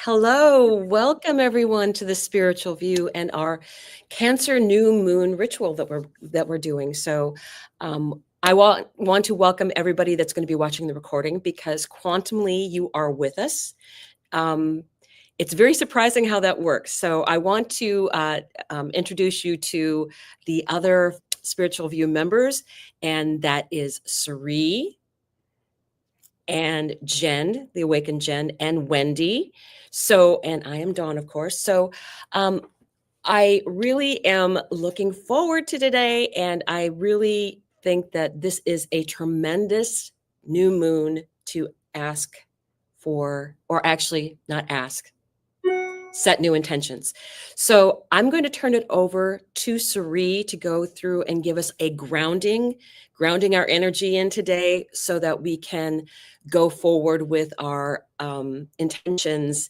Hello, welcome everyone to the spiritual view and our Cancer new moon ritual that we're doing. So I want to welcome everybody that's going to be watching the recording because quantumly you are with us. It's very surprising how that works. So I want to introduce you to the other spiritual view members, and that is Ceree and Jenn, the awakened Jenn, and Wendi. So, and I am Dawn, of course. So, I really am looking forward to today, and I really think that this is a tremendous new moon to ask for, or actually not ask, set new intentions. So I'm going to turn it over to Ceree to go through and give us a grounding our energy in today so that we can go forward with our intentions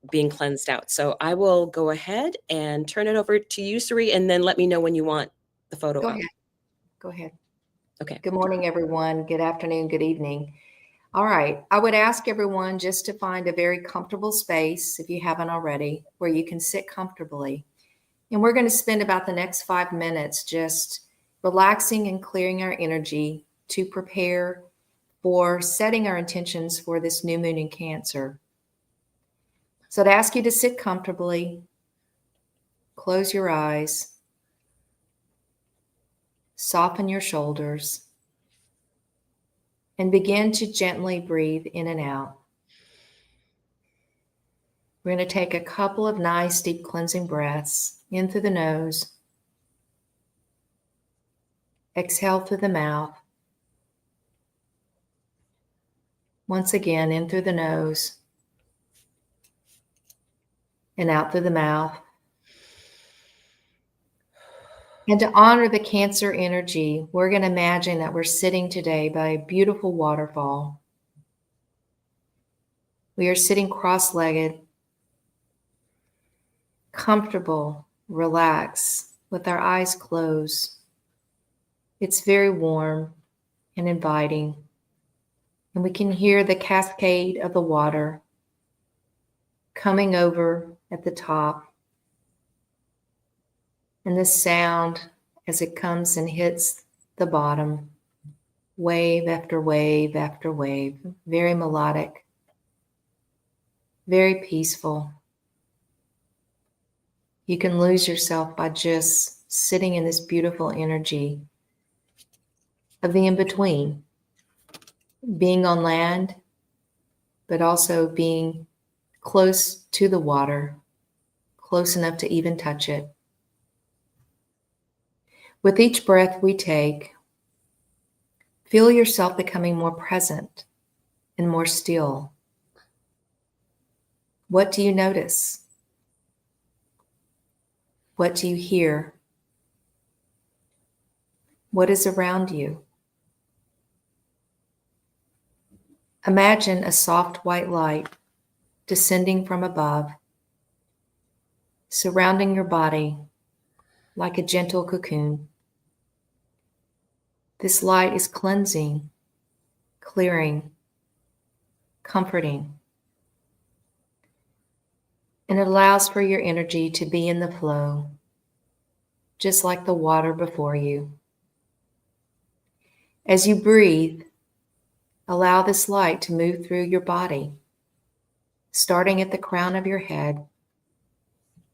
being cleansed out. So I will go ahead and turn it over to you, Ceree, and then let me know when you want the photo up. Go ahead. Okay. Good morning, everyone. Good afternoon, good evening. All right. I would ask everyone just to find a very comfortable space, if you haven't already, where you can sit comfortably. And we're going to spend about the next 5 minutes just relaxing and clearing our energy to prepare for setting our intentions for this new moon in Cancer. So I'd ask you to sit comfortably, close your eyes, soften your shoulders, and begin to gently breathe in and out. We're going to take a couple of nice deep cleansing breaths in through the nose, exhale through the mouth. Once again, in through the nose and out through the mouth. And to honor the Cancer energy, we're going to imagine that we're sitting today by a beautiful waterfall. We are sitting cross-legged, comfortable, relaxed, with our eyes closed. It's very warm and inviting, and we can hear the cascade of the water coming over at the top, and the sound as it comes and hits the bottom, wave after wave after wave, very melodic, very peaceful. You can lose yourself by just sitting in this beautiful energy of the in-between, being on land, but also being close to the water, close enough to even touch it. With each breath we take, feel yourself becoming more present and more still. What do you notice? What do you hear? What is around you? Imagine a soft white light descending from above, surrounding your body like a gentle cocoon. This light is cleansing, clearing, comforting, and it allows for your energy to be in the flow, just like the water before you. As you breathe, allow this light to move through your body, starting at the crown of your head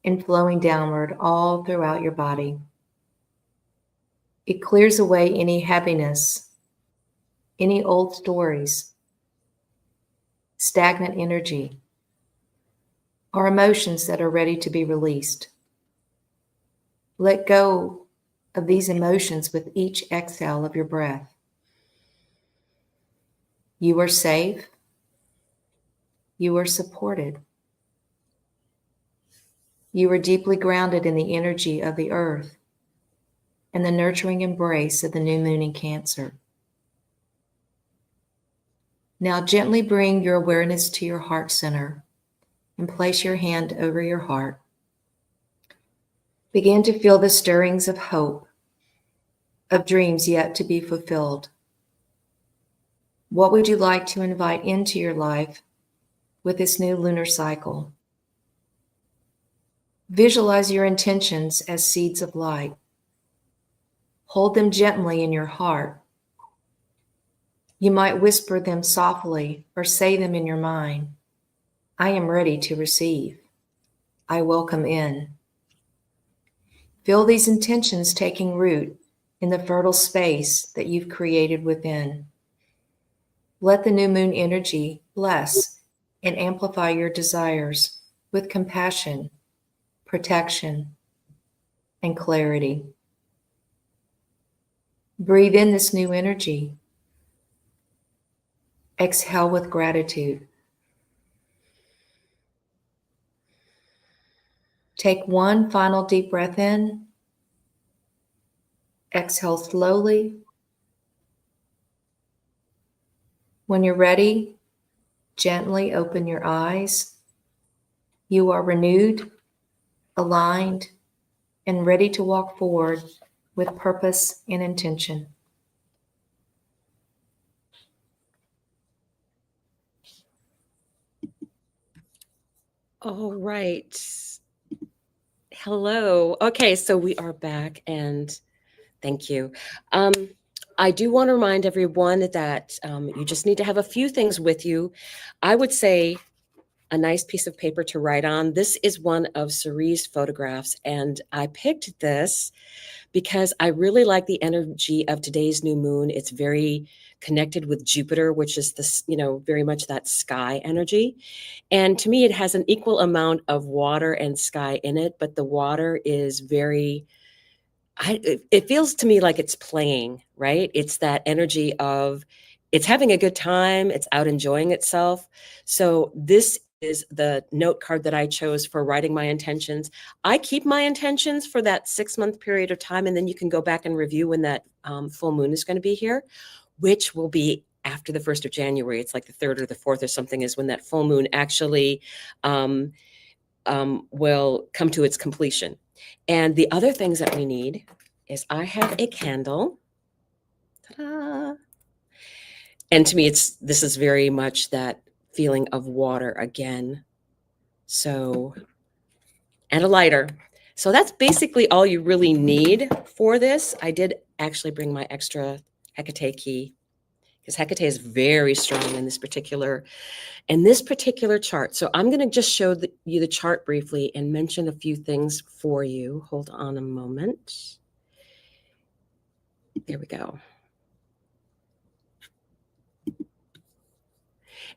and flowing downward all throughout your body. It clears away any heaviness, any old stories, stagnant energy, or emotions that are ready to be released. Let go of these emotions with each exhale of your breath. You are safe. You are supported. You are deeply grounded in the energy of the earth and the nurturing embrace of the new moon in Cancer. Now gently bring your awareness to your heart center and place your hand over your heart. Begin to feel the stirrings of hope, of dreams yet to be fulfilled. What would you like to invite into your life with this new lunar cycle. Visualize your intentions as seeds of light. Hold them gently in your heart. You might whisper them softly or say them in your mind. I am ready to receive. I welcome in. Feel these intentions taking root in the fertile space that you've created within. Let the new moon energy bless and amplify your desires with compassion, protection, and clarity. Breathe in this new energy. Exhale with gratitude. Take one final deep breath in. Exhale slowly. When you're ready, gently open your eyes. You are renewed, aligned, and ready to walk forward with purpose and intention. All right. Hello. Okay, so we are back and thank you. I do want to remind everyone that you just need to have a few things with you. I would say a nice piece of paper to write on. This is one of Ceree's photographs, and I picked this because I really like the energy of today's new moon. It's very connected with Jupiter, which is this, very much that sky energy. And to me, it has an equal amount of water and sky in it, but the water is very, it feels to me like it's playing, right? It's that energy of it's having a good time, it's out enjoying itself. So this is the note card that I chose for writing my intentions. I keep my intentions for that 6-month period of time, and then you can go back and review when that full moon is going to be here, which will be after the 1st of January. It's like the 3rd or the 4th or something is when that full moon actually will come to its completion. And the other things that we need is I have a candle. Ta-da. And to me, this is very much that feeling of water again. So, and a lighter. So that's basically all you really need for this. I did actually bring my extra Hecate key because Hecate is very strong in this particular chart. So I'm going to just show you the chart briefly and mention a few things for you. Hold on a moment. There we go.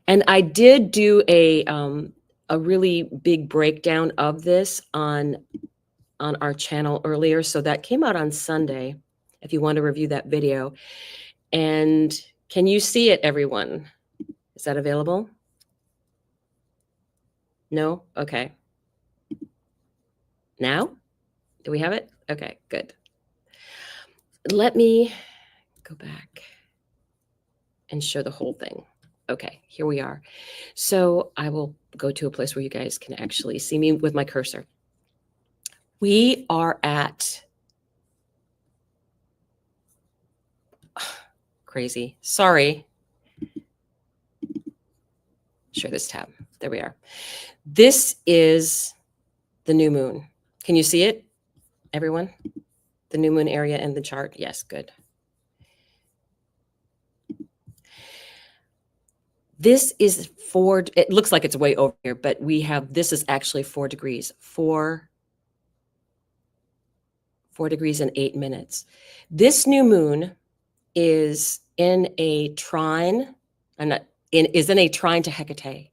And I did do a really big breakdown of this on our channel earlier. So that came out on Sunday, if you want to review that video. And can you see it, everyone? Is that available? No? Okay. Now? Do we have it? Okay, good. Let me go back and show the whole thing. Okay, here we are. So I will go to a place where you guys can actually see me with my cursor. We are at crazy. Sorry. Share this tab. There we are. This is the new moon. Can you see it, everyone? The new moon area in the chart? Yes, good. This is 4, it looks like it's way over here, but this is actually 4 degrees. 4 degrees and 8 minutes. This new moon is in a trine, is in a trine to Hecate.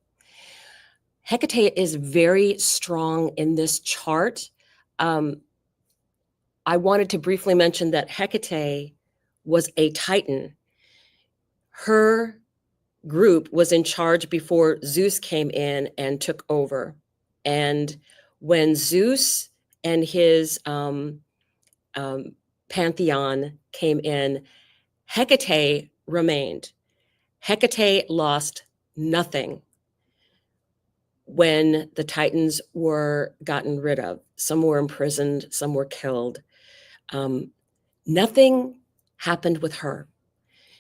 Hecate is very strong in this chart. I wanted to briefly mention that Hecate was a Titan. Her group was in charge before Zeus came in and took over. And when Zeus and his pantheon came in, Hecate remained. Hecate lost nothing when the Titans were gotten rid of. Some were imprisoned, some were killed. Nothing happened with her.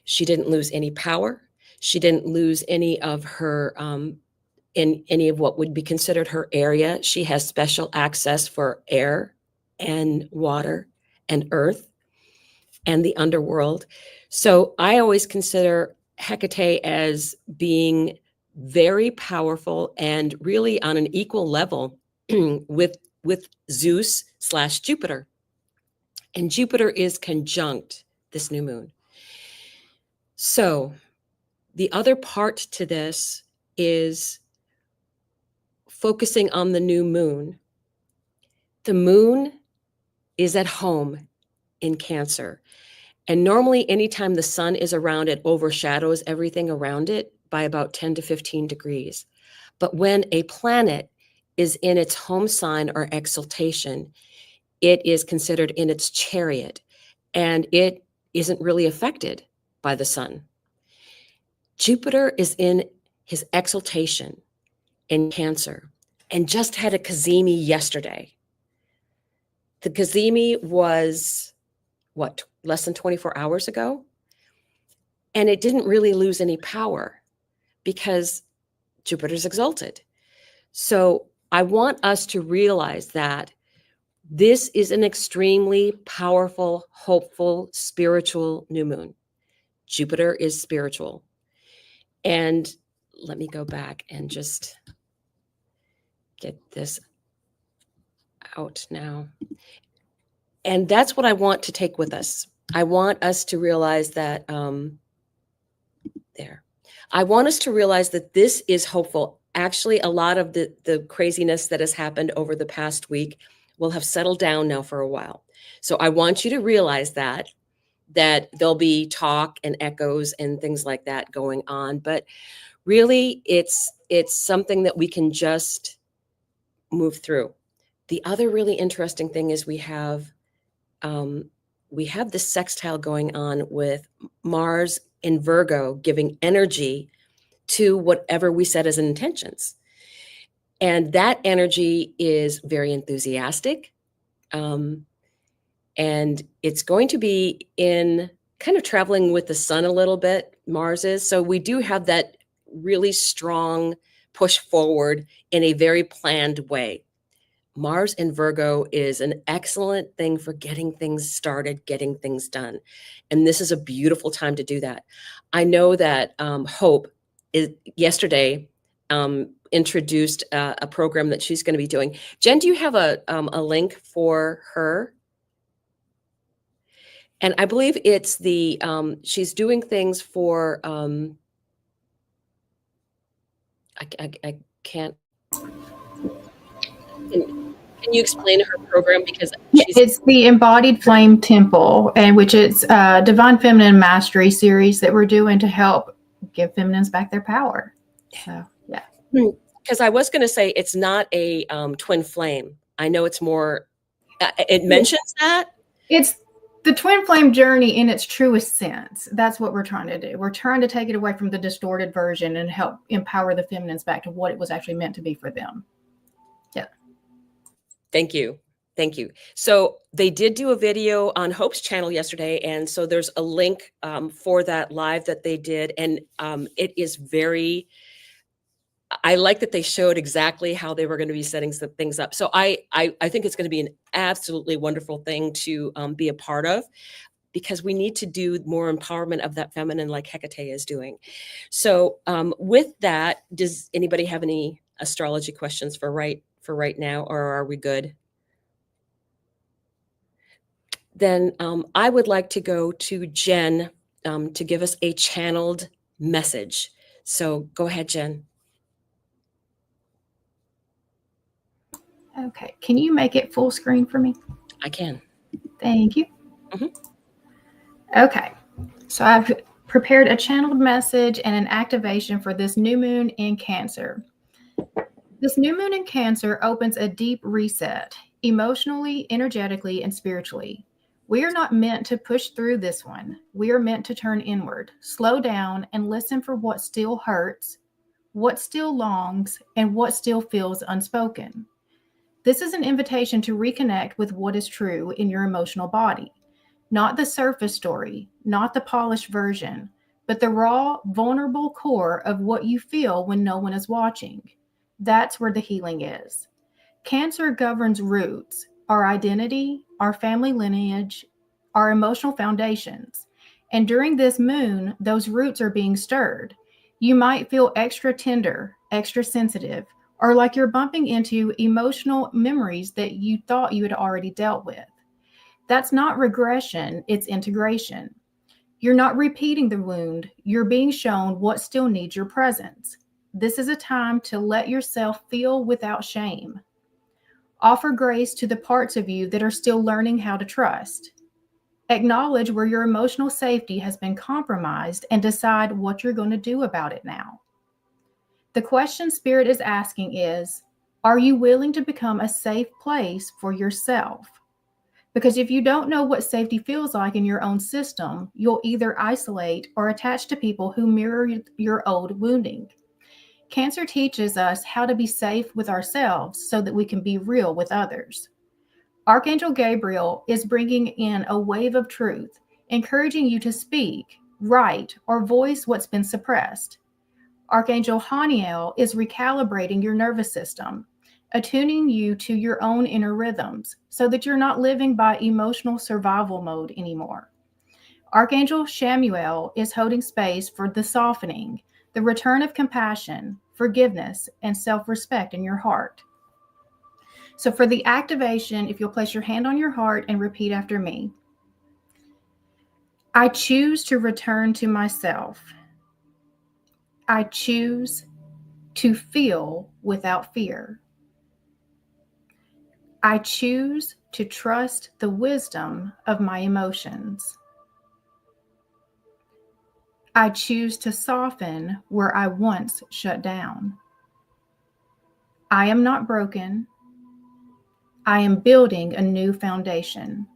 She didn't lose any power. She didn't lose any of her in any of what would be considered her area. She has special access for air and water and earth and the underworld. So I always consider Hecate as being very powerful and really on an equal level with Zeus / Jupiter. And Jupiter is conjunct this new moon. So the other part to this is focusing on the new moon. The moon is at home in Cancer. And normally, anytime the sun is around, it overshadows everything around it by about 10 to 15 degrees. But when a planet is in its home sign or exaltation, it is considered in its chariot, and it isn't really affected by the sun. Jupiter is in his exaltation in Cancer and just had a cazimi yesterday. The cazimi was, less than 24 hours ago? And it didn't really lose any power because Jupiter's exalted. So I want us to realize that this is an extremely powerful, hopeful, spiritual new moon. Jupiter is spiritual. And let me go back and just get this out now. And that's what I want to take with us. I want us to realize that, I want us to realize that this is hopeful. Actually, a lot of the craziness that has happened over the past week will have settled down now for a while. So I want you to realize that there'll be talk and echoes and things like that going on. But really, it's something that we can just move through. The other really interesting thing is we have this sextile going on with Mars in Virgo, giving energy to whatever we set as intentions. And that energy is very enthusiastic. And it's going to be in kind of traveling with the sun a little bit, Mars is. So we do have that really strong push forward in a very planned way. Mars in Virgo is an excellent thing for getting things started, getting things done. And this is a beautiful time to do that. I know that Hope yesterday introduced a program that she's going to be doing. Jen, do you have a link for her? And I believe it's she's doing things for, I can't. Can you explain her program? Because it's the Embodied Flame Temple, and which is a Divine Feminine Mastery series that we're doing to help give feminines back their power. So, yeah. Because I was going to say it's not a twin flame. I know it's more, it mentions that. It's the twin flame journey in its truest sense. That's what we're trying to do. We're trying to take it away from the distorted version and help empower the feminines back to what it was actually meant to be for them. Yeah. Thank you. Thank you. So they did do a video on Hope's channel yesterday. And so there's a link for that live that they did. And it is very, I like that they showed exactly how they were going to be setting some things up. So I think it's going to be an absolutely wonderful thing to be a part of, because we need to do more empowerment of that feminine like Hecate is doing. So with that, does anybody have any astrology questions for right now, or are we good? Then I would like to go to Jen to give us a channeled message. So go ahead, Jen. Okay. Can you make it full screen for me? I can. Thank you. Okay. So I've prepared a channeled message and an activation for this new moon in Cancer. This new moon in Cancer opens a deep reset, emotionally, energetically, and spiritually. We are not meant to push through this one. We are meant to turn inward, slow down, and listen for what still hurts, what still longs, and what still feels unspoken. This is an invitation to reconnect with what is true in your emotional body. Not the surface story, not the polished version, but the raw, vulnerable core of what you feel when no one is watching. That's where the healing is. Cancer governs roots, our identity, our family lineage, our emotional foundations. And during this moon, those roots are being stirred. You might feel extra tender, extra sensitive, or like you're bumping into emotional memories that you thought you had already dealt with. That's not regression, it's integration. You're not repeating the wound, you're being shown what still needs your presence. This is a time to let yourself feel without shame. Offer grace to the parts of you that are still learning how to trust. Acknowledge where your emotional safety has been compromised and decide what you're going to do about it now. The question Spirit is asking is, are you willing to become a safe place for yourself? Because if you don't know what safety feels like in your own system, you'll either isolate or attach to people who mirror your old wounding. Cancer teaches us how to be safe with ourselves so that we can be real with others. Archangel Gabriel is bringing in a wave of truth, encouraging you to speak, write, or voice what's been suppressed. Archangel Haniel is recalibrating your nervous system, attuning you to your own inner rhythms so that you're not living by emotional survival mode anymore. Archangel Shamuel is holding space for the softening, the return of compassion, forgiveness, and self-respect in your heart. So for the activation, if you'll place your hand on your heart and repeat after me. I choose to return to myself. I choose to feel without fear. I choose to trust the wisdom of my emotions. I choose to soften where I once shut down. I am not broken. I am building a new foundation.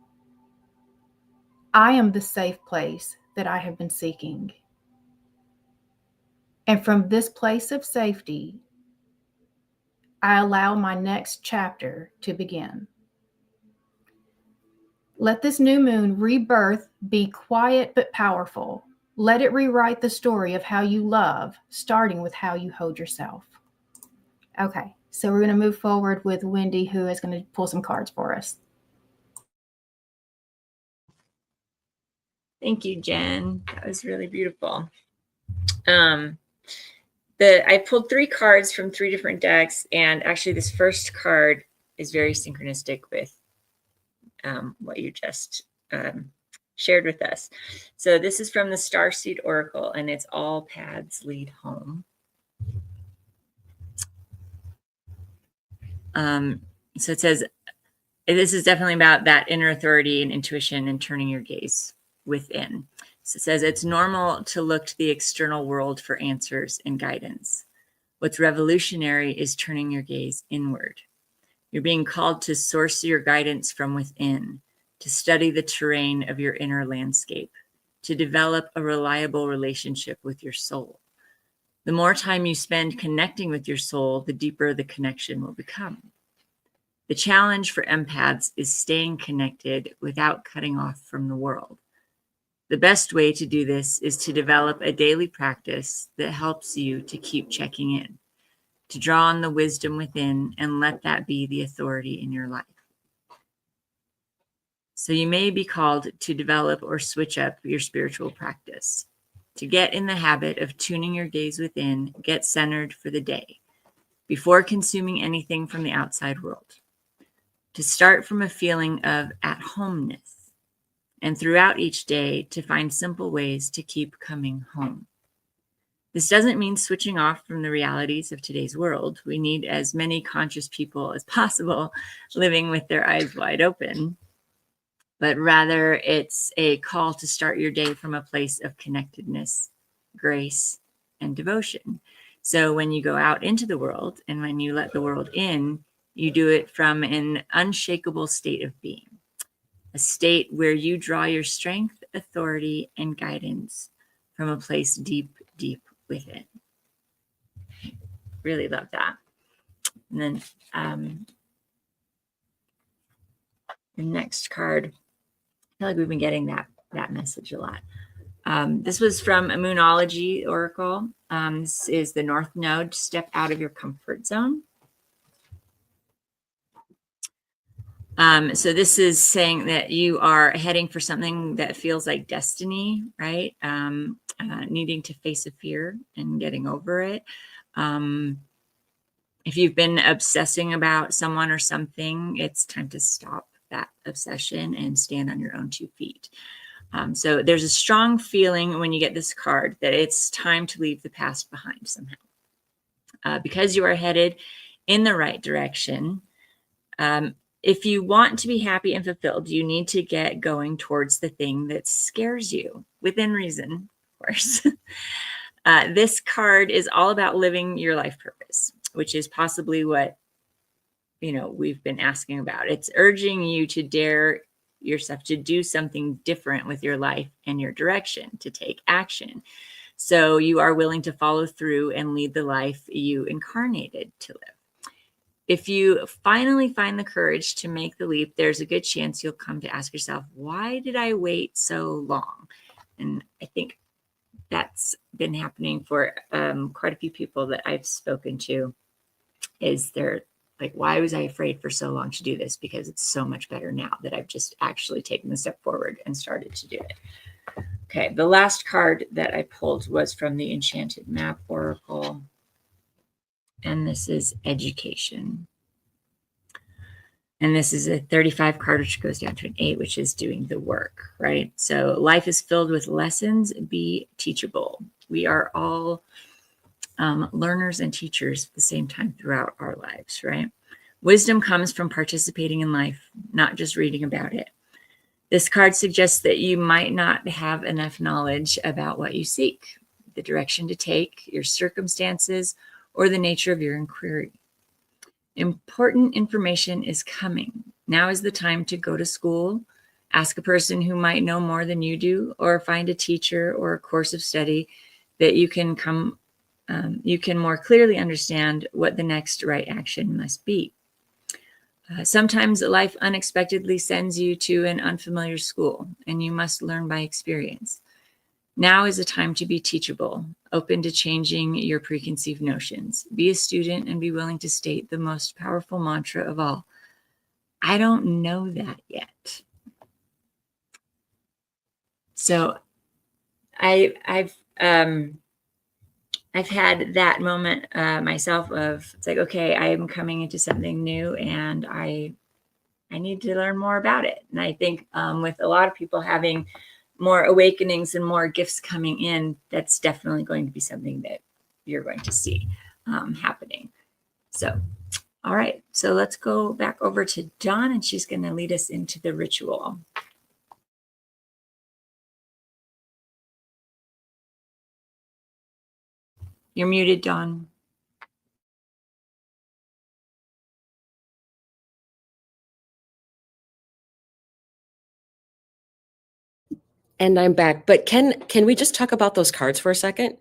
I am the safe place that I have been seeking. And from this place of safety, I allow my next chapter to begin. Let this new moon rebirth be quiet but powerful. Let it rewrite the story of how you love, starting with how you hold yourself. Okay, so we're going to move forward with Wendy, who is going to pull some cards for us. Thank you, Jen. That was really beautiful. I pulled 3 cards from 3 different decks, and actually this first card is very synchronistic with what you just shared with us. So this is from the Starseed Oracle, and it's all paths lead home. So it says, this is definitely about that inner authority and intuition and turning your gaze within. So it says, it's normal to look to the external world for answers and guidance. What's revolutionary is turning your gaze inward. You're being called to source your guidance from within, to study the terrain of your inner landscape, to develop a reliable relationship with your soul. The more time you spend connecting with your soul, the deeper the connection will become. The challenge for empaths is staying connected without cutting off from the world. The best way to do this is to develop a daily practice that helps you to keep checking in, to draw on the wisdom within and let that be the authority in your life. So you may be called to develop or switch up your spiritual practice. To get in the habit of tuning your gaze within, get centered for the day, before consuming anything from the outside world. To start from a feeling of at-homeness, and throughout each day to find simple ways to keep coming home. This doesn't mean switching off from the realities of today's world. We need as many conscious people as possible living with their eyes wide open, but rather it's a call to start your day from a place of connectedness, grace, and devotion. So when you go out into the world and when you let the world in, you do it from an unshakable state of being. A state where you draw your strength, authority, and guidance from a place deep, deep within. Really love that. And then the next card, I feel like we've been getting that message a lot. This was from a Moonology Oracle. This is the North Node. Step out of your comfort zone. So this is saying that you are heading for something that feels like destiny, right? Needing to face a fear and getting over it. If you've been obsessing about someone or something, it's time to stop that obsession and stand on your own 2 feet. So there's a strong feeling when you get this card that it's time to leave the past behind somehow. Because you are headed in the right direction, if you want to be happy and fulfilled, you need to get going towards the thing that scares you, within reason, of course. This card is all about living your life purpose, which is possibly what we've been asking about. It's urging you to dare yourself to do something different with your life and your direction, to take action. So you are willing to follow through and lead the life you incarnated to live. If you finally find the courage to make the leap, there's a good chance you'll come to ask yourself, why did I wait so long? And I think that's been happening for quite a few people that I've spoken to, is they're like, why was I afraid for so long to do this? Because it's so much better now that I've just actually taken the step forward and started to do it. Okay, the last card that I pulled was from the Enchanted Map Oracle. And this is education. And this is a 35 card, which goes down to an 8, which is doing the work, right? So life is filled with lessons. Be teachable. We are all learners and teachers at the same time throughout our lives, right? Wisdom comes from participating in life, not just reading about it. This card suggests that you might not have enough knowledge about what you seek, the direction to take, your circumstances, or the nature of your inquiry. Important information is coming. Now is the time to go to school, ask a person who might know more than you do, or find a teacher or a course of study that you can more clearly understand what the next right action must be. Sometimes life unexpectedly sends you to an unfamiliar school, and you must learn by experience. Now is a time to be teachable, open to changing your preconceived notions. Be a student and be willing to state the most powerful mantra of all. I don't know that yet. So I've had that moment myself of, it's like, okay, I am coming into something new and I need to learn more about it. And I think with a lot of people having more awakenings and more gifts coming in, that's definitely going to be something that you're going to see happening. So, all right. So let's go back over to Dawn, and she's going to lead us into the ritual. You're muted, Dawn. And I'm back. But can we just talk about those cards for a second?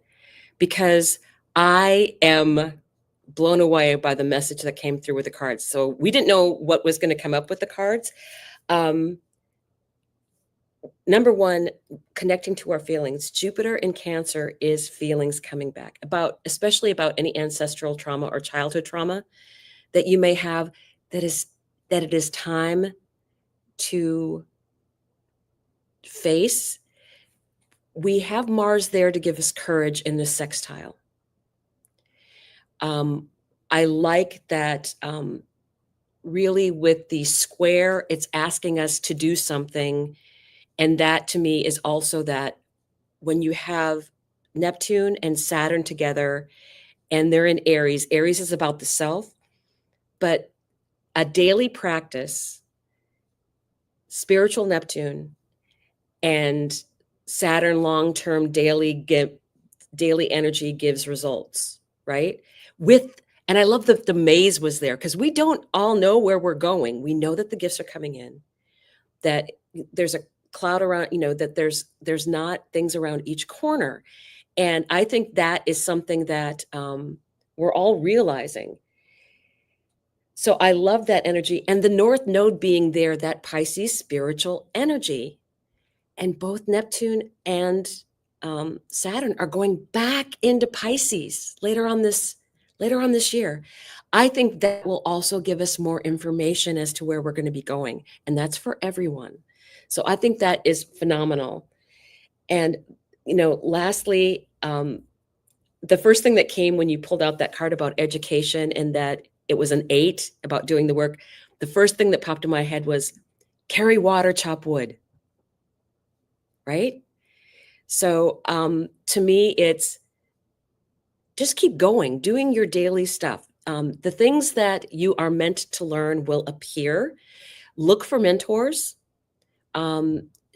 Because I am blown away by the message that came through with the cards. So we didn't know what was going to come up with the cards. Number one, connecting to our feelings. Jupiter in Cancer is feelings coming back, especially about any ancestral trauma or childhood trauma that you may have, that it is time to face. We have Mars there to give us courage in this sextile. I like that really with the square, it's asking us to do something. And that to me is also that when you have Neptune and Saturn together and they're in Aries, Aries is about the self, but a daily practice, spiritual Neptune and Saturn long-term daily energy gives results, right? And I love that the maze was there, because we don't all know where we're going. We know that the gifts are coming in, that there's a cloud around, that there's not things around each corner. And I think that is something that we're all realizing. So I love that energy. And the North Node being there, that Pisces spiritual energy. And both Neptune and Saturn are going back into Pisces later on this year. I think that will also give us more information as to where we're going to be going, and that's for everyone. So I think that is phenomenal. And lastly, the first thing that came when you pulled out that card about education and that it was an 8 about doing the work, the first thing that popped in my head was carry water, chop wood. Right? So to me, it's just keep going, doing your daily stuff. The things that you are meant to learn will appear. Look for mentors.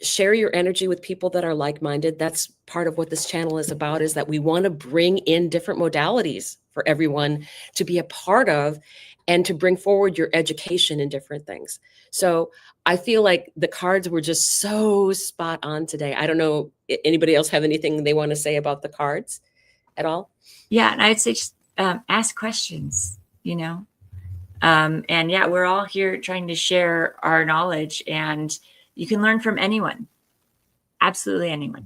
Share your energy with people that are like-minded. That's part of what this channel is about, is that we want to bring in different modalities for everyone to be a part of and to bring forward your education in different things. So I feel like the cards were just so spot on today. I don't know, anybody else have anything they want to say about the cards at all? Yeah, and I'd say just ask questions, and yeah, we're all here trying to share our knowledge, and you can learn from anyone, absolutely anyone,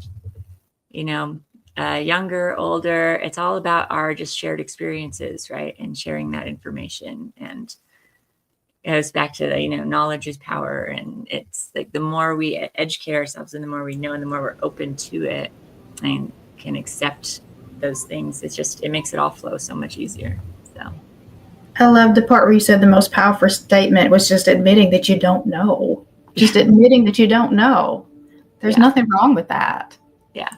younger, older. It's all about our just shared experiences, right? And sharing that information. And it goes back to the, knowledge is power. And it's like the more we educate ourselves and the more we know and the more we're open to it and can accept those things, it makes it all flow so much easier. So I love the part where you said the most powerful statement was just admitting that you don't know. Just admitting that you don't know. There's nothing wrong with that. Yeah.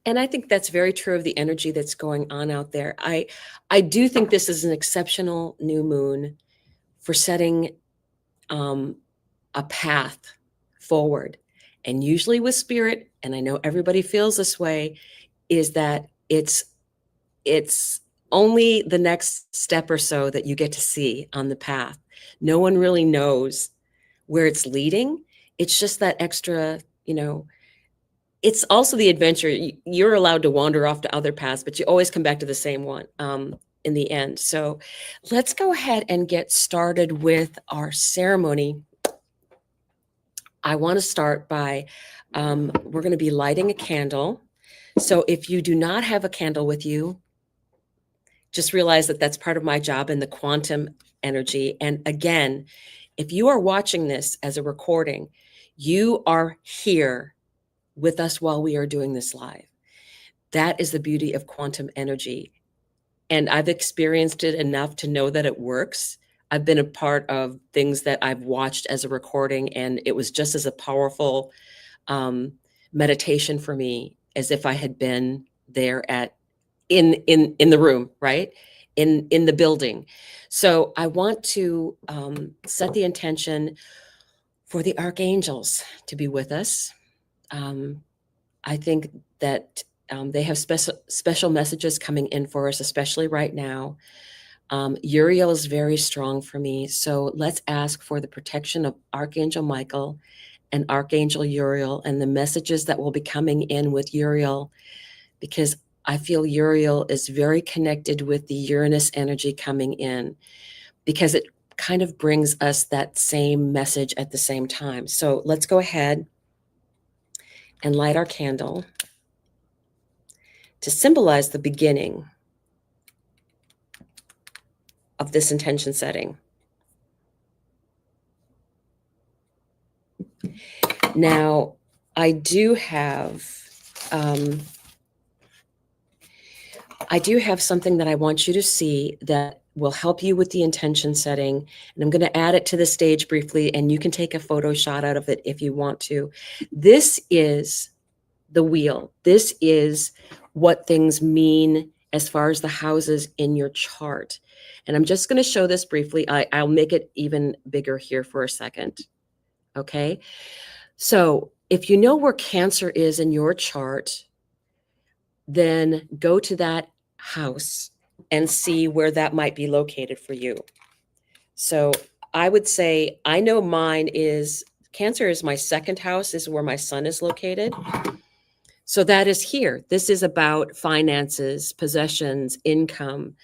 And I think that's very true of the energy that's going on out there. I do think this is an exceptional new moon for setting a path forward. And usually with spirit, and I know everybody feels this way, is that it's only the next step or so that you get to see on the path. No one really knows where it's leading. It's just that extra, it's also the adventure. You're allowed to wander off to other paths, but you always come back to the same one in the end. So let's go ahead and get started with our ceremony. I want to start by, we're going to be lighting a candle. So if you do not have a candle with you, just realize that that's part of my job in the quantum energy. And again, if you are watching this as a recording, you are here with us while we are doing this live. That is the beauty of quantum energy. And I've experienced it enough to know that it works. I've been a part of things that I've watched as a recording, and it was just as a powerful meditation for me as if I had been there in the room, right? In the building. So I want to set the intention for the archangels to be with us. I think that they have special messages coming in for us, especially right now. Uriel is very strong for me. So let's ask for the protection of Archangel Michael and Archangel Uriel and the messages that will be coming in with Uriel, because I feel Uriel is very connected with the Uranus energy coming in, because it kind of brings us that same message at the same time. So let's go ahead and light our candle to symbolize the beginning of this intention setting. Now, I do have something that I want you to see that will help you with the intention setting. And I'm going to add it to the stage briefly, and you can take a photo shot out of it if you want to. This is the wheel. This is what things mean as far as the houses in your chart. And I'm just going to show this briefly. I'll make it even bigger here for a second. Okay. So if you know where Cancer is in your chart, then go to that house and see where that might be located for you. So I would say, I know mine is, Cancer is my second house, is where my son is located. So that is here. This is about finances, possessions, income.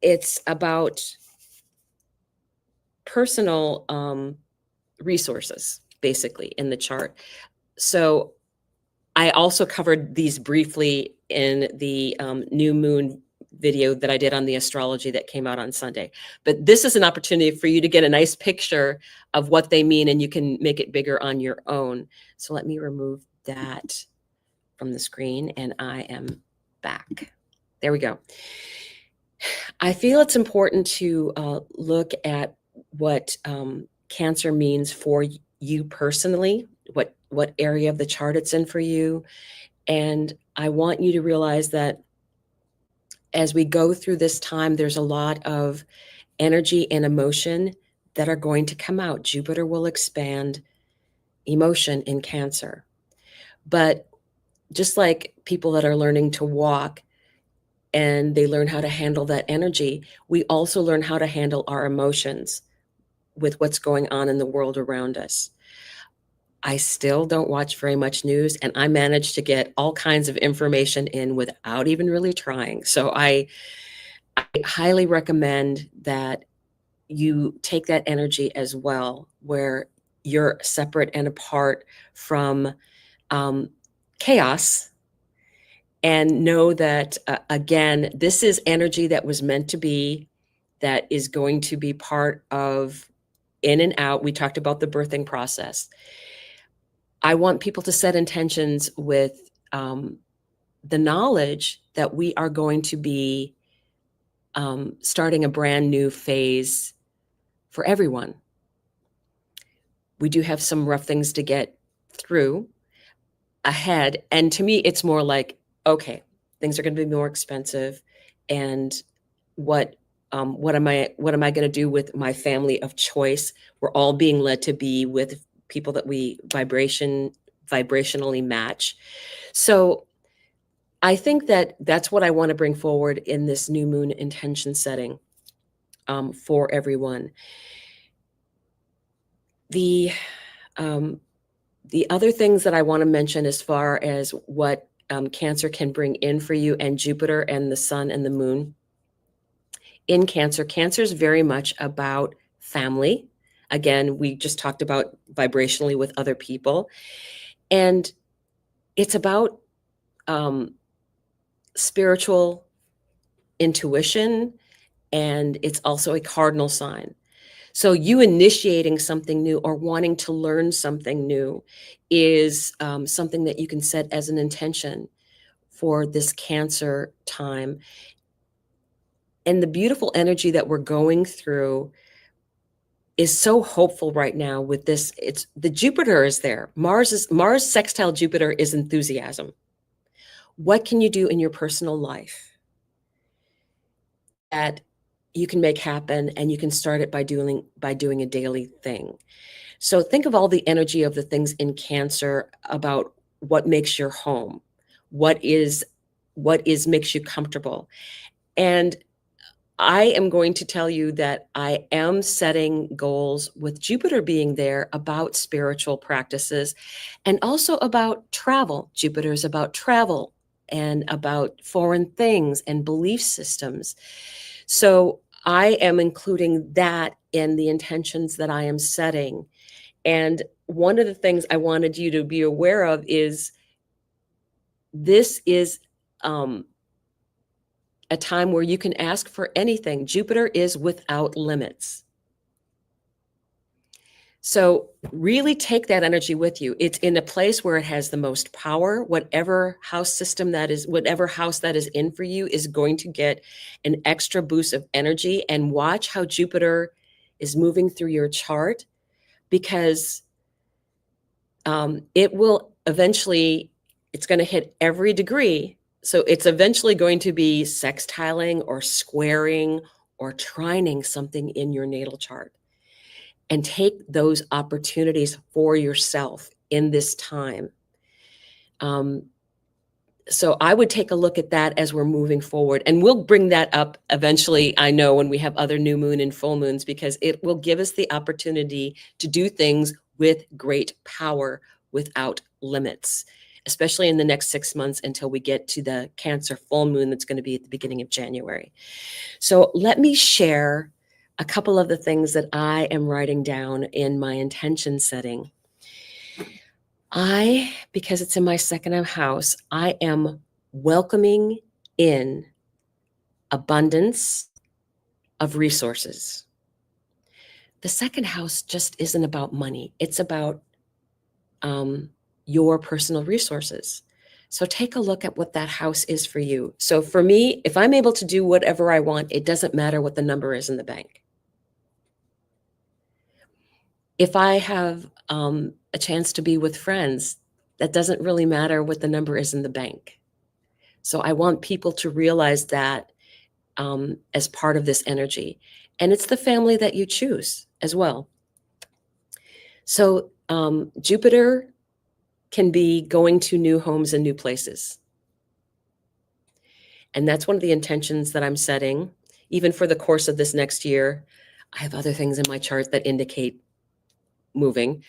It's about personal resources, basically, in the chart. So I also covered these briefly in the new moon video that I did on the astrology that came out on Sunday. But this is an opportunity for you to get a nice picture of what they mean, and you can make it bigger on your own. So let me remove that from the screen, and I am back. There we go. I feel it's important to look at what Cancer means for you personally, what area of the chart it's in for you. And I want you to realize that as we go through this time, there's a lot of energy and emotion that are going to come out. Jupiter will expand emotion in Cancer. But just like people that are learning to walk and they learn how to handle that energy, we also learn how to handle our emotions with what's going on in the world around us. I still don't watch very much news, and I manage to get all kinds of information in without even really trying. So I highly recommend that you take that energy as well, where you're separate and apart from chaos, and know that, again, this is energy that was meant to be, that is going to be part of in and out. We talked about the birthing process. I want people to set intentions with the knowledge that we are going to be starting a brand new phase for everyone. We do have some rough things to get through ahead. And to me, it's more like, okay, things are going to be more expensive. And what am I going to do with my family of choice? We're all being led to be with people that we vibrationally match. So I think that that's what I want to bring forward in this new moon intention setting for everyone. The other things that I want to mention as far as what Cancer can bring in for you, and Jupiter and the sun and the moon in Cancer. Cancer is very much about family. Again, we just talked about vibrationally with other people. And it's about spiritual intuition, and it's also a cardinal sign. So you initiating something new or wanting to learn something new is something that you can set as an intention for this Cancer time. And the beautiful energy that we're going through is so hopeful right now with this. It's the Jupiter is there. Mars sextile Jupiter is enthusiasm. What can you do in your personal life that you can make happen, and you can start it by doing a daily thing? So think of all the energy of the things in Cancer about what makes your home, what makes you comfortable. And I am going to tell you that I am setting goals with Jupiter being there about spiritual practices, and also about travel. Jupiter is about travel and about foreign things and belief systems. So I am including that in the intentions that I am setting. And one of the things I wanted you to be aware of is this is a time where you can ask for anything. Jupiter is without limits. So really take that energy with you. It's in a place where it has the most power. Whatever house that is in for you is going to get an extra boost of energy. And watch how Jupiter is moving through your chart, because it will eventually, it's going to hit every degree. So it's eventually going to be sextiling or squaring or trining something in your natal chart. And take those opportunities for yourself in this time. So I would take a look at that as we're moving forward. And we'll bring that up eventually, I know, when we have other new moon and full moons, because it will give us the opportunity to do things with great power without limits, especially in the next 6 months until we get to the Cancer full moon that's going to be at the beginning of January. So let me share a couple of the things that I am writing down in my intention setting. Because it's in my second house, I am welcoming in abundance of resources. The second house just isn't about money. It's about your personal resources. So take a look at what that house is for you. So for me, if I'm able to do whatever I want, it doesn't matter what the number is in the bank. If I have a chance to be with friends, that doesn't really matter what the number is in the bank. So I want people to realize that as part of this energy. And it's the family that you choose as well. So Jupiter can be going to new homes and new places. And that's one of the intentions that I'm setting, even for the course of this next year. I have other things in my chart that indicate moving.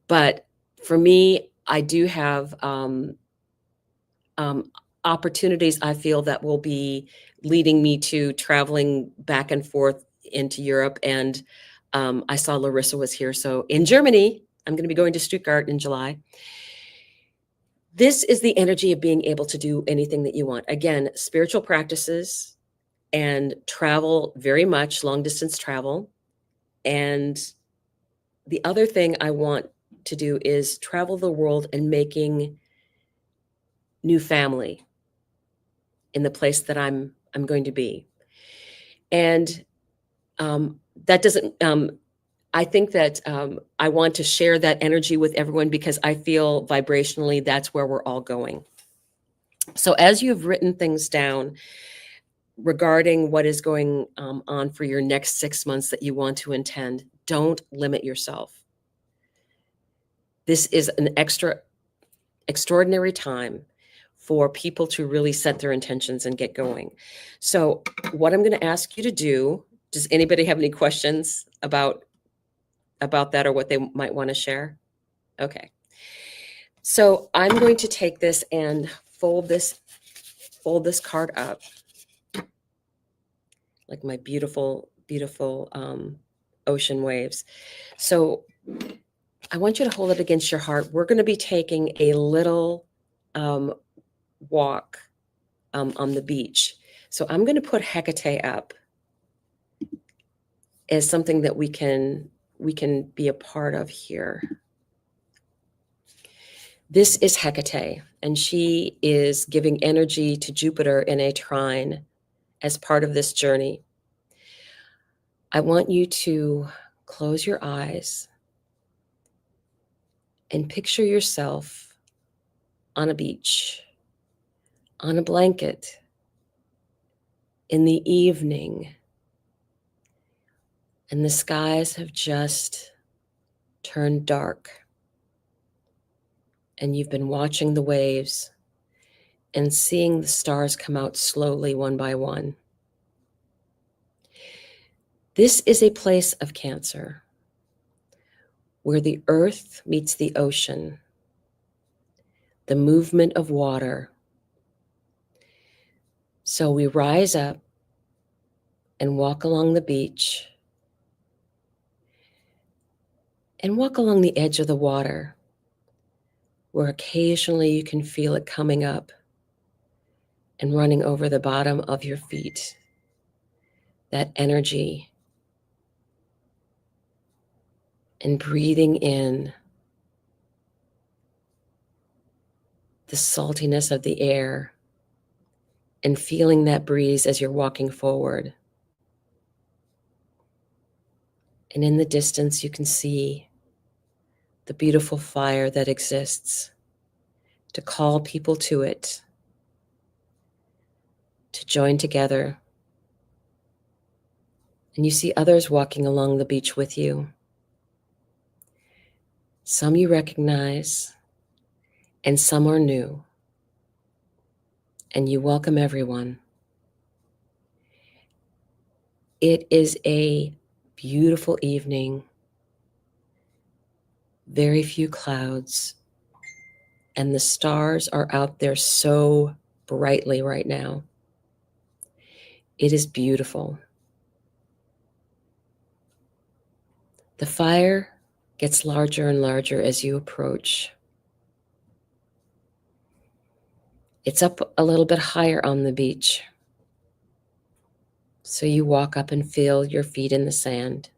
But for me, I do have opportunities I feel that will be leading me to traveling back and forth into Europe. And I saw Larissa was here. So in Germany, I'm going to be going to Stuttgart in July. This is the energy of being able to do anything that you want. Again, spiritual practices and travel, very much long distance travel. And the other thing I want to do is travel the world and making new family in the place that I'm going to be. And that doesn't, I think that I want to share that energy with everyone because I feel vibrationally that's where we're all going. So as you've written things down regarding what is going on for your next 6 months that you want to intend, don't limit yourself. This is an extraordinary time for people to really set their intentions and get going. So what I'm going to ask you to do, does anybody have any questions about that or what they might want to share? Okay. So I'm going to take this and fold this card up like my beautiful, beautiful ocean waves. So I want you to hold it against your heart. We're going to be taking a little walk on the beach. So I'm going to put Hecate up as something that we can be a part of here. This is Hecate, and she is giving energy to Jupiter in a trine as part of this journey. I want you to close your eyes and picture yourself on a beach, on a blanket, in the evening, and the skies have just turned dark. And you've been watching the waves and seeing the stars come out slowly one by one. This is a place of Cancer where the earth meets the ocean, the movement of water. So we rise up and walk along the beach and walk along the edge of the water, where occasionally you can feel it coming up and running over the bottom of your feet. That energy, and breathing in the saltiness of the air and feeling that breeze as you're walking forward. And in the distance, you can see the beautiful fire that exists to call people to it, to join together. And you see others walking along the beach with you. Some you recognize, and some are new. And you welcome everyone. It is a beautiful evening, very few clouds, and the stars are out there so brightly right now. It is beautiful. The fire gets larger and larger as you approach. It's up a little bit higher on the beach. So you walk up and feel your feet in the sand.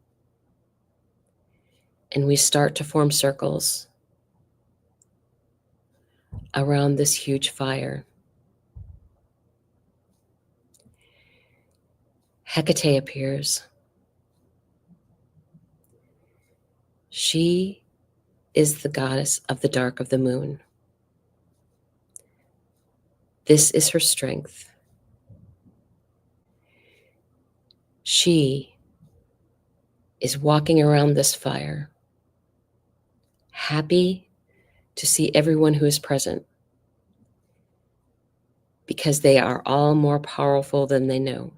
And we start to form circles around this huge fire. Hecate appears. She is the goddess of the dark of the moon. This is her strength. She is walking around this fire, happy to see everyone who is present, because they are all more powerful than they know.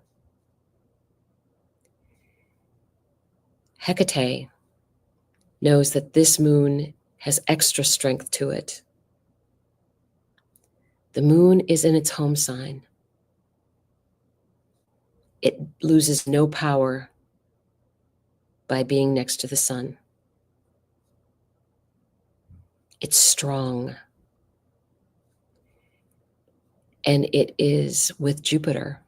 Hecate knows that this moon has extra strength to it. The moon is in its home sign. It loses no power by being next to the sun. It's strong. And it is with Jupiter.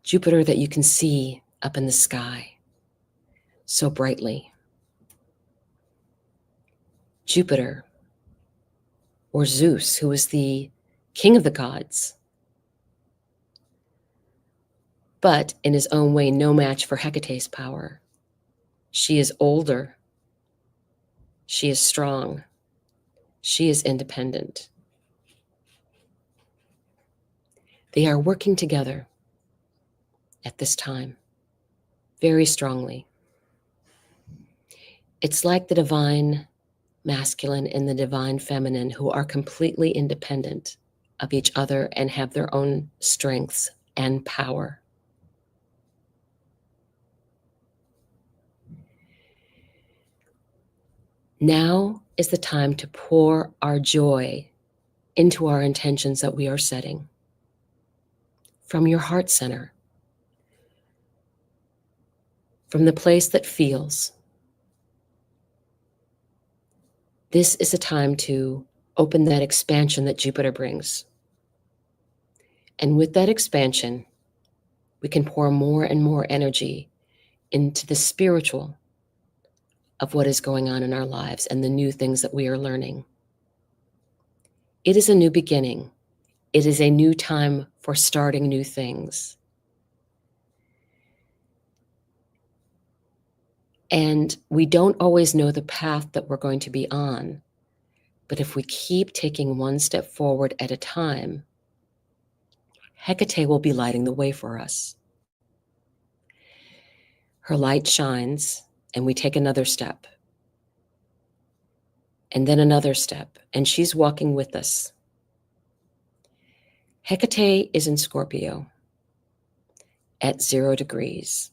Jupiter that you can see up in the sky so brightly. Jupiter, or Zeus, who is the king of the gods, but in his own way, no match for Hecate's power. She is older. She is strong. She is independent. They are working together at this time very strongly. It's like the divine masculine and the divine feminine, who are completely independent of each other and have their own strengths and power. Now is the time to pour our joy into our intentions that we are setting from your heart center, from the place that feels. This is a time to open that expansion that Jupiter brings. And with that expansion, we can pour more and more energy into the spiritual of what is going on in our lives and the new things that we are learning. It is a new beginning. It is a new time for starting new things. And we don't always know the path that we're going to be on. But if we keep taking one step forward at a time, Hecate will be lighting the way for us. Her light shines, and we take another step. And then another step, and she's walking with us. Hecate is in Scorpio at 0 degrees.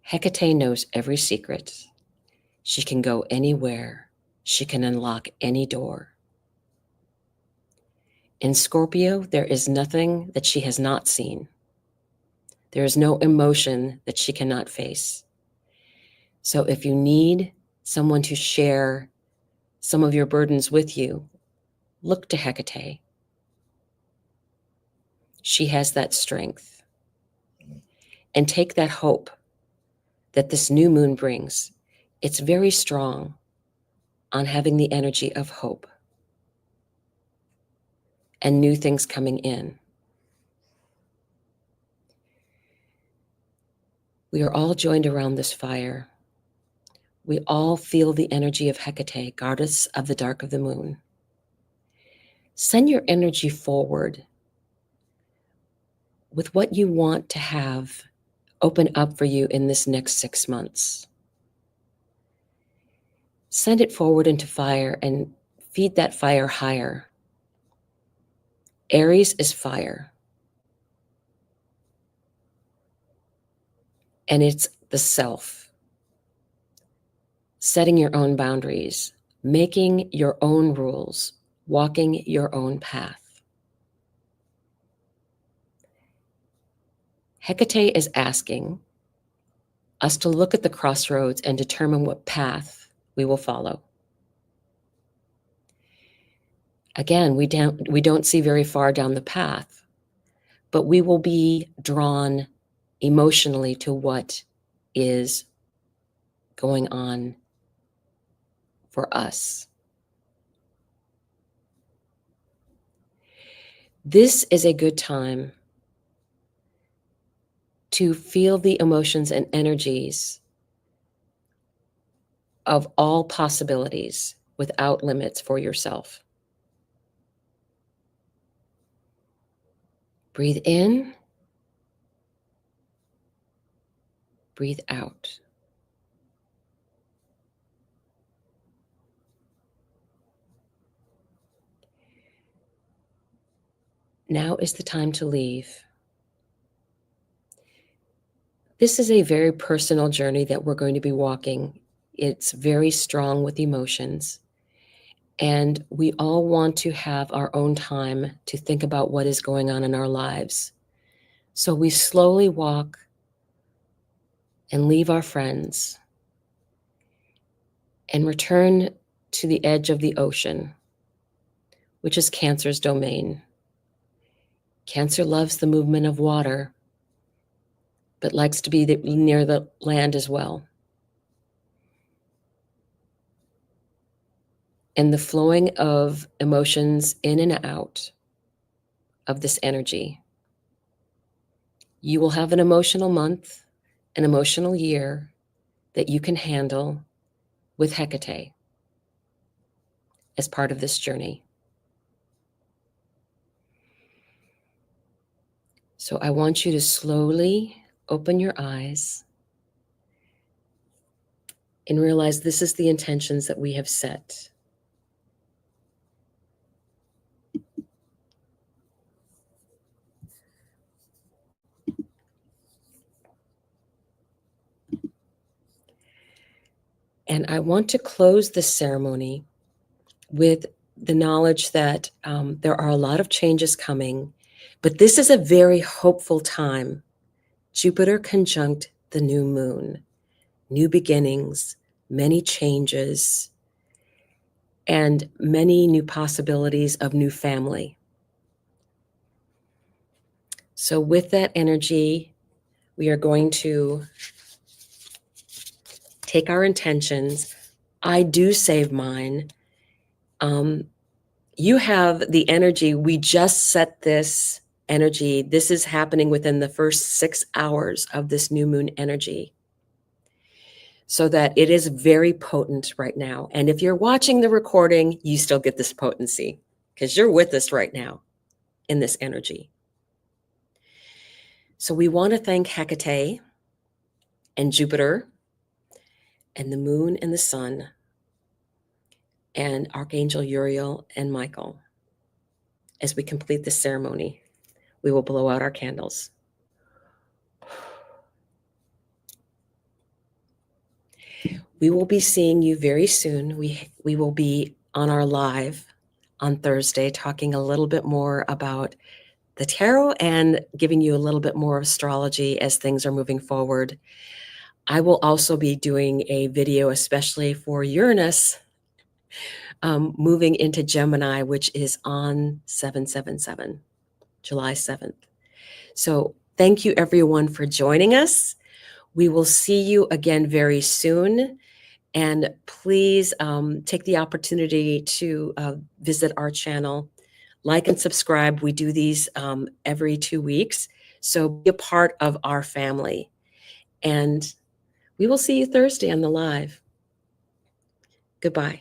Hecate knows every secret. She can go anywhere. She can unlock any door. In Scorpio, there is nothing that she has not seen. There is no emotion that she cannot face. So if you need someone to share some of your burdens with you, look to Hecate. She has that strength. And take that hope that this new moon brings. It's very strong on having the energy of hope and new things coming in. We are all joined around this fire. We all feel the energy of Hecate, goddess of the dark of the moon. Send your energy forward with what you want to have open up for you in this next 6 months. Send it forward into fire and feed that fire higher. Aries is fire. And it's the self. Setting your own boundaries, making your own rules, walking your own path. Hecate is asking us to look at the crossroads and determine what path we will follow. Again, we don't see very far down the path, but we will be drawn emotionally to what is going on for us. This is a good time to feel the emotions and energies of all possibilities without limits for yourself. Breathe in, breathe out. Now is the time to leave. This is a very personal journey that we're going to be walking. It's very strong with emotions. And we all want to have our own time to think about what is going on in our lives. So we slowly walk and leave our friends and return to the edge of the ocean, which is Cancer's domain. Cancer loves the movement of water, but likes to be near the land as well. And the flowing of emotions in and out of this energy. You will have an emotional month, an emotional year that you can handle with Hecate as part of this journey. So I want you to slowly open your eyes and realize this is the intentions that we have set. And I want to close this ceremony with the knowledge that there are a lot of changes coming, but this is a very hopeful time. Jupiter conjunct the new moon, new beginnings, many changes, and many new possibilities of new family. So with that energy, we are going to take our intentions. I do save mine. You have the energy. We just set this energy. This is happening within the first 6 hours of this new moon energy, so that it is very potent right now. And if you're watching the recording, you still get this potency because you're with us right now in this energy. So we want to thank Hecate and Jupiter and the moon and the sun and Archangel Uriel and Michael. As we complete this ceremony, we will blow out our candles. We will be seeing you very soon. We will be on our live on Thursday talking a little bit more about the tarot and giving you a little bit more astrology as things are moving forward. I will also be doing a video especially for Uranus moving into Gemini, which is on 7/7/7, July 7th. So thank you everyone for joining us. We will see you again very soon. And please take the opportunity to visit our channel, like and subscribe. We do these every 2 weeks. So be a part of our family. And we will see you Thursday on the live. Goodbye.